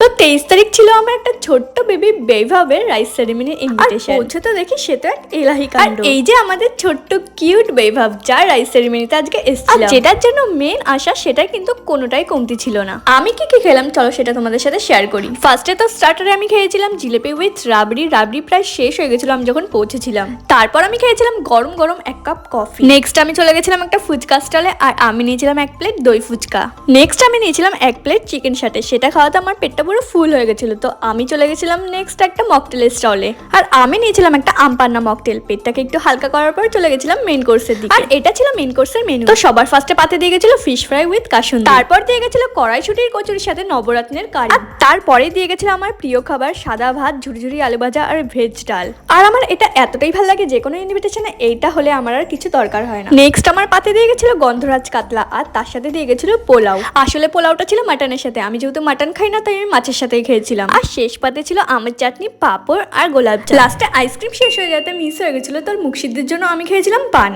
23 তারিখ ছিল আমার একটা ছোট্ট বেবি বৈভবের রাইস সেরেমনির ইনভিটেশন। পৌঁছে তো দেখি সে তো এক এলাহি কাণ্ড। আর এই যে আমাদের ছোট্ট কিউট বৈভব, যার রাইস সেরেমনিতে আজকে এসেছিল, আর যেটার জন্য মেন আশা সেটা কিন্তু কোনোটাই কমতি ছিল না। আমি কি কি খেলাম চলো সেটা তোমাদের সাথে শেয়ার করি। ফার্স্টে তো স্টার্টারে আমি খেয়েছিলাম জিলেপি উইথ রাবড়ি। রাবড়ি প্রায় শেষ হয়ে গেছিল আমি যখন পৌঁছেছিলাম। তারপর আমি খেয়েছিলাম গরম গরম এক কাপ কফি। নেক্সট আমি চলে গেছিলাম একটা ফুচকা স্টলে, আর আমি নিয়েছিলাম এক প্লেট দই ফুচকা। নেক্সট আমি নিয়েছিলাম এক প্লেট চিকেন সাটে। সেটা খাওয়াতে আমার পেটটা পুরো ফুল হয়ে গেছিল। তো আমি চলে গেছিলাম নেক্সট একটা মকটেলের স্টলে, আর আমি নিয়েছিলাম একটা আমপান্না মকটেল। পেটটাকে একটু হালকা করার পর চলে গেছিলাম মেন কোর্সের দিকে, আর এটা ছিল মেন কোর্সের মেনু। তো সবার ফার্স্টে পাতে দিয়ে গেছিল ফিশ ফ্রাই উইথ কাসুন্দি, তারপর দিয়ে গেছিল কড়াইশুটির কচুরির সাথে নবরত্নের কারি, আর তারপরে দিয়ে গেছিল আমার প্রিয় খাবার সাদা ভাত, ঝুড়ি আলু ভাজা আর ভেজ ডাল। আর আমার এটা এতটাই ভালো লাগে যে কোনো ইনভিটেশনে এইটা হলে আমার আর কিছু দরকার হয় না। নেক্সট আমার পাতে দিয়ে গেছিল গন্ধরাজ কাতলা, আর তার সাথে দিয়ে গেছিল পোলাও। আসলে পোলাওটা ছিল মাটনের সাথে, আমি যেহেতু মাটন খাই না তাই আমি মাছের সাথেই খেয়েছিলাম। আর শেষ পাতে ছিল আমের চাটনি, পাঁপড় আর গোলাপ জাম। লাস্টে আইসক্রিম শেষ হয়ে যেতে মিস হয়ে গেছিল, তোর মুখ সিদ্ধির জন্য আমি খেয়েছিলাম পান।